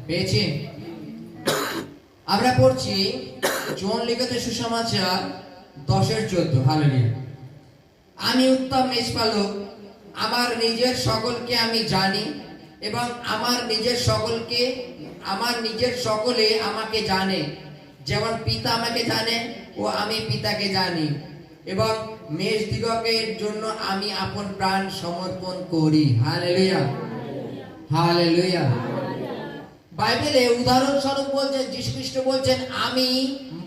পেয়েছি। আমরা পড়ছি জন লিখিত সুসমাচার 10:14। হালেলুয়া। আমি উত্তম মেষপালক, আমার নিজের সকলকে আমি জানি এবং আমার নিজের সকলে আমাকে জানে, যেমন পিতা আমাকে জানে ও আমি পিতাকে জানি, এবং মেষদিগকের জন্য আমি আপন প্রাণ সমর্পণ করি। Hallelujah, hallelujah. বাইবেলে উদাহরণস্বরূপ বলছেন, যীশু খ্রিস্ট বলছেন আমি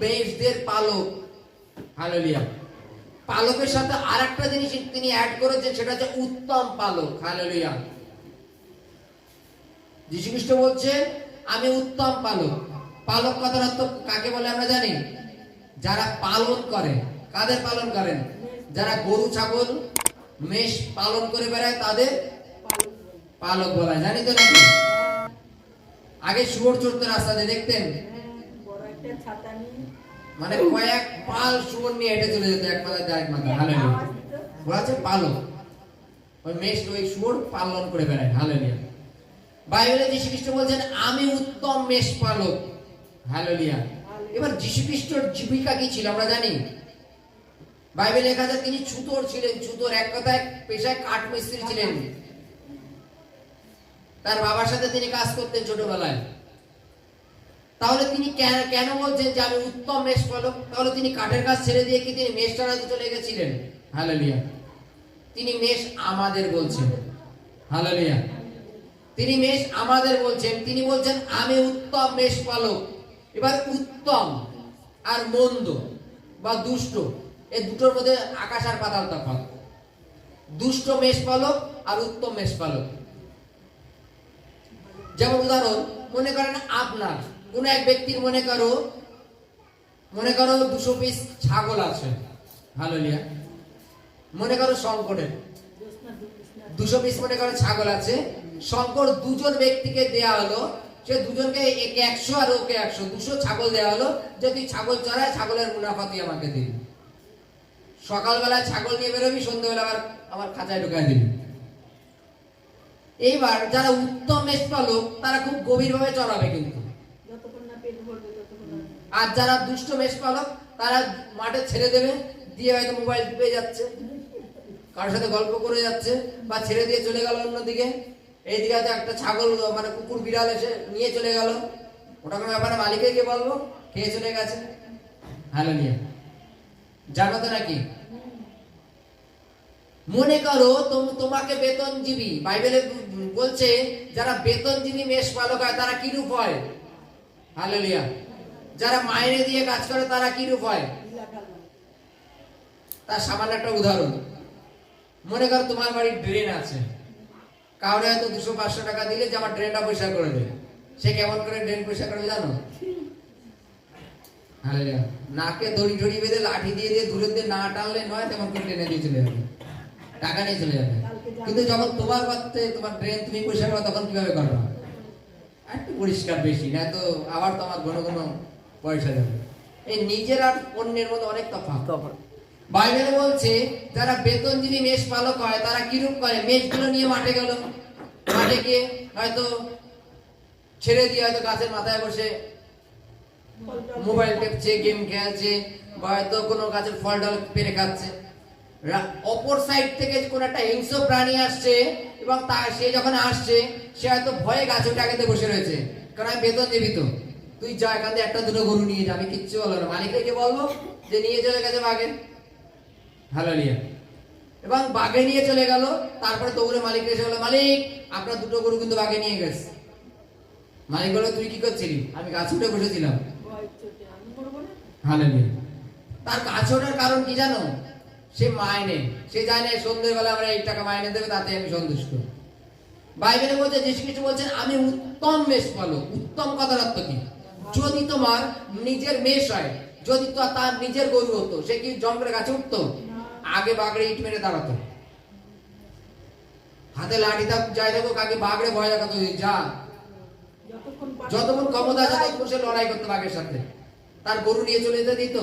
মেষদের পালক। হালেলুয়া। পালকের সাথে আরেকটা জিনিস তিনি অ্যাড করেছেন, সেটা হচ্ছে উত্তম পালক। হালেলুয়া। যীশু খ্রিস্ট বলছে আমি উত্তম পালক। পালক কথার অর্থ কাকে বলে আমরা জানি? যারা পালন করে। কাদের পালন করেন? যারা গরু ছাগল মেষ পালন করে বেড়ায় তাদের পালক বলা হয়। জানি তো নাকি? আগে শুয়োর চড়তে রাস্তাতে দেখতেন, মানে কয়েক পাল শুয়োর নিয়ে হেঁটে চলে যেত এক মাথা থেকে আরেক মাথা। হালেলুয়া। ওরা হচ্ছে পালক। ওই মেষ ওই শুয়োর পালন করে বেড়ায়। হালেলুয়া। বাইবেলে যীশু খ্রিস্ট বলছেন আমি উত্তম মেষ পালক। হালেলুয়া। এবার যীশু খ্রিস্টর জীবিকা কি ছিল আমরা জানি? বাইবেলে লেখা আছে তিনি ছুতোর ছিলেন। ছুতোর এক কথায় পেশায় কাঠমিস্ত্রি ছিলেন। তার বাবার সাথে তিনি কাজ করতেন ছোটবেলায়। তাহলে তিনি কেন বলছেন যে আমি উত্তম মেষ পালক? তাহলে তিনি কাঠের কাজ ছেড়ে দিয়ে কি তিনি মেষ চড়াতে চলে গেছিলেন? হালেলুয়া। তিনি মেষ আমাদের বলছেন। হালেলুয়া। তিনি মেষ আমাদের বলছেন। তিনি বলছেন আমি উত্তম মেষ পালক। এবার উত্তম আর মন্দ বা দুষ্ট, এই দুটোর মধ্যে আকাশ আর পাতাল তফাৎ। দুষ্ট মেষ পালক আর উত্তম মেষ পালক। যেমন উদাহরণ, মনে করেন আপনার কোন এক ব্যক্তির মনে করো 200 পিস ছাগল আছে। হালেলুয়া। মনে করো শঙ্করের 200 পিস মনে করো ছাগল আছে। শঙ্কর দুজন ব্যক্তিকে দেয়া হলো, সে দুজনকে একে 100 আর ওকে 100, 200 ছাগল দেওয়া হলো যে তুই ছাগল চড়ায়, ছাগলের মুনাফা তুই আমাকে দিবি। সকালবেলায় ছাগল নিয়ে বেরোবি, সন্ধ্যাবেলা আবার আমার খাঁচায় ঢুকাই দিবি। এইবার যারা উত্তম মেষ পালক তারা খুব গভীরভাবে চড়াবে কিন্তু, আর যারা দুষ্ট মেষ পালক তারা মাঠে ছেড়ে দেবে, দিয়ে হয়তো মোবাইল টিপে যাচ্ছে, কারোর সাথে গল্প করে যাচ্ছে, বা ছেড়ে দিয়ে চলে গেল অন্যদিকে। এইদিকে হয়তো একটা ছাগল মানে কুকুর বিড়াল এসে নিয়ে চলে গেল, ওটা কোনো ব্যাপারে মালিককে গিয়ে বলবো খেয়ে চলে গেছে। হালেলুয়া। জানো তো নাকি? মনে করো তোমাকে বেতনজীবী, বাইবেলে বলছে যারা বেতনজীবী মেষ পালক হয় তারা কি রূপ হয়? হালেলুয়া। যারা মাইনে দিয়ে কাজ করে তারা কি রূপ হয়? তার সামান্য একটা উদাহরণ, মনে করো তোমার বাড়ির ড্রেন আছে, কাউরে হয়তো 200-500 টাকা দিলে যে আমার ড্রেনটা পরিষ্কার করে দেবে। সে কেমন করে ড্রেন পরিষ্কার করবে জানো? হালেলুয়া। নাকে দড়ি বেঁধে লাঠি দিয়ে দূরের দিয়ে না টানলে নয়, তেমন করে টেনে দিয়ে চলে যাবে, টাকা নিয়ে চলে যাবে। কিন্তু যখন তোমার বাড়িতে তোমার ড্রেন তুমি পরিষ্কার করো তখন কিভাবে করবে? একটু পরিষ্কার বেশি, না তো আবার তোমার ঘন ঘন পয়সা যাবে। এই নিজের আর অন্যের মধ্যে অনেক তফাৎ। বাইবেলে বলছে যারা বেতনজীবী মেষ পালক হয় তারা কিরূপ করে? মেষগুলো নিয়ে মাঠে গেল, মাঠে গিয়ে হয়তো ছেড়ে দিয়ে হয়তো গাছের মাথায় বসে মোবাইল টেপছে, গেম খেলছে, বা হয়তো কোনো গাছের ফল ডাল পেরে খাচ্ছে। অপর সাইড থেকে কোন একটা হিংস্র প্রাণী আসছে, এবং সে যখন আসছে সে হয়তো ভয়ে গাছের টাকাতে বসে রয়েছে, কারণ আমি বেতন দিবি তো, তুই যা এখান থেকে 1-2 গরু নিয়ে যা, আমি কিচ্ছু বলবো না। মালিককে বলবো যে নিয়ে চলে গেছে বাঘে। হালেলুয়া। এবং বাঘে নিয়ে চলে গেল, তারপরে দৌড়ে মালিক এসে বলল মালিক আপনার 2 গরু কিন্তু বাঘে নিয়ে গেছে। মালিক বলল তুই কি করছিলি? আমি গাছে উঠে বসেছিলাম। হালেলুয়া। তার গাছে ওঠার কারণ কি জানো? সে মাইনে, সে জানে সন্ধ্যেবেলা আমরা 1 টাকা মাইনে দেবে, তাতে আমি সন্তুষ্ট। বাইবেলে বলছে, যীশু খ্রিস্ট বলছেন আমি উত্তম মেষ পালক। উত্তম কথার অর্থ কি? যদি তোমার নিজের মেষ হয়, যদি তো তার নিজের গরু হতো, সে কি জঙ্গলের গাছে উঠতো? আগে বাগড়ে ইট মেরে দাঁড়াতো, হাতে লাঠি যাই থাকুক আগে বাগড়ে ভয় দেখাতো, যা যতক্ষণ ক্ষমতা আছে ততক্ষণ সে লড়াই করতো বাঘের সাথে, তার গরু নিয়ে চলে যেতে দিত।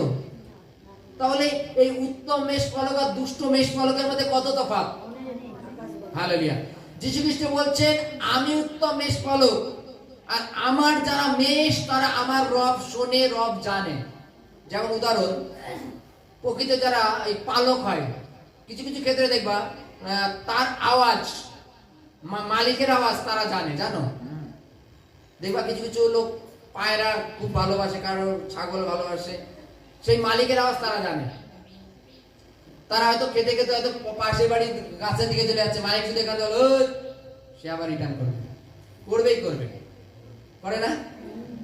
তাহলে এই উত্তম মেষ পালক আর দুষ্ট মেষ পালকের মধ্যে কত তফাৎ। হালেলুয়া। যীশু খ্রিস্ট বলছেন আমি উত্তম মেষ পালক, আর আমার যারা মেষ তারা আমার রব শোনে, রব জানে। যেমন উদাহরণ, প্রকৃত যারা এই পালক হয়, কিছু কিছু ক্ষেত্রে দেখবা তার আওয়াজ, মালিকের আওয়াজ তারা জানে, জানো? দেখবা কিছু কিছু লোক পায়রা খুব ভালোবাসে, কারো ছাগল ভালোবাসে, সেই মালিকের আওয়াজ তারা জানে। তারা হয়তো খেতে খেতে হয়তো পাশের বাড়ির গাছের দিকে চলে যাচ্ছে, মালিক শুধু এখানে সে আবার রিটার্ন করবে, করবেই করবে, করে না?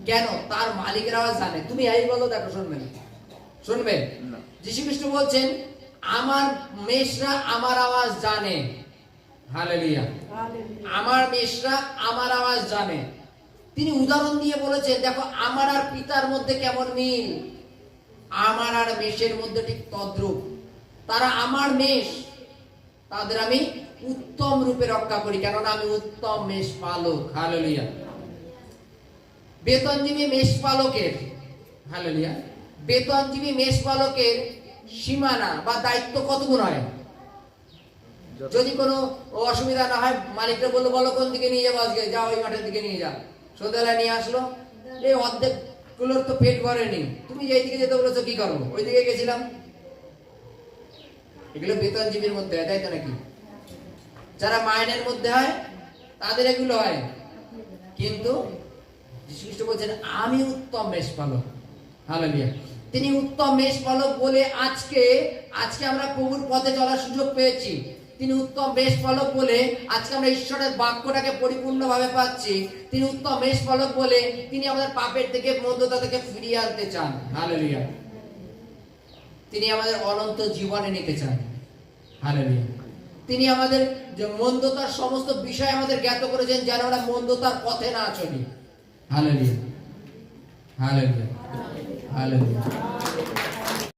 কেন? তার মালিকের আওয়াজ জানে। তুমি এই বলো, দেখো শুনবে না, শুনবে? যীশু খ্রিস্ট বলছেন আমার মেষরা আমার আওয়াজ জানে। হালেলুয়া। আমার মেষরা আমার আওয়াজ জানে। তিনি উদাহরণ দিয়ে বলেছেন, দেখো আমার আর পিতার মধ্যে কেমন মিল, আমার আর মেষের মধ্যে ঠিক তদ্রূপ। তারা আমার মেষ, তাদের আমি উত্তম রূপে রক্ষা করি, কেননা আমি উত্তম মেষ পালক। হালেলুয়া। বেতনজীবী মেষ পালকের, হালেলুয়া, বেতনজীবী মেষ পালকের সীমানা বা দায়িত্ব কতগুণ হয়? যদি কোনো অসুবিধা না হয়, মালিকরা বললো বলো কোন দিকে নিয়ে যাবো আজকে, যাও ওই মাঠের দিকে নিয়ে যাও। সন্ধ্যাবেলা নিয়ে আসলো, এই অর্ধেক গুলোর তো পেট ভরেনি, তুমি যেই দিকে যেতে বলেছো কি করবো, ওই দিকে গেছিলাম। এগুলো বেতনজীবীর মধ্যে হয়, তাই তো নাকি? যারা মাইনের মধ্যে হয় তাদের এগুলো হয়। কিন্তু যীশু খ্রিস্ট বলছেন আমি উত্তম মেষ পালক। হালেলুয়া। তিনি উত্তম মেষ পালক বলে আজকে আমরা প্রভুর পথে চলার সুযোগ পেয়েছি। তিনি উত্তম মেষ পালক বলে আজকে আমরা ঈশ্বরের বাক্যটাকে পরিপূর্ণভাবে পাচ্ছি। তিনি উত্তম মেষ পালক বলে তিনি আমাদের পাপের থেকে, মন্দতা থেকে ফিরিয়ে আনতে চান। হালেলুয়া। তিনি আমাদের অনন্ত জীবনে নিতে চান। হালেলুয়া। তিনি আমাদের যে মন্দতার সমস্ত বিষয় আমাদের জ্ঞাত করেছেন, যেন আমরা মন্দতার পথে না চলি। হালেলুয়া। হালেলুয়া। হালেলুয়া।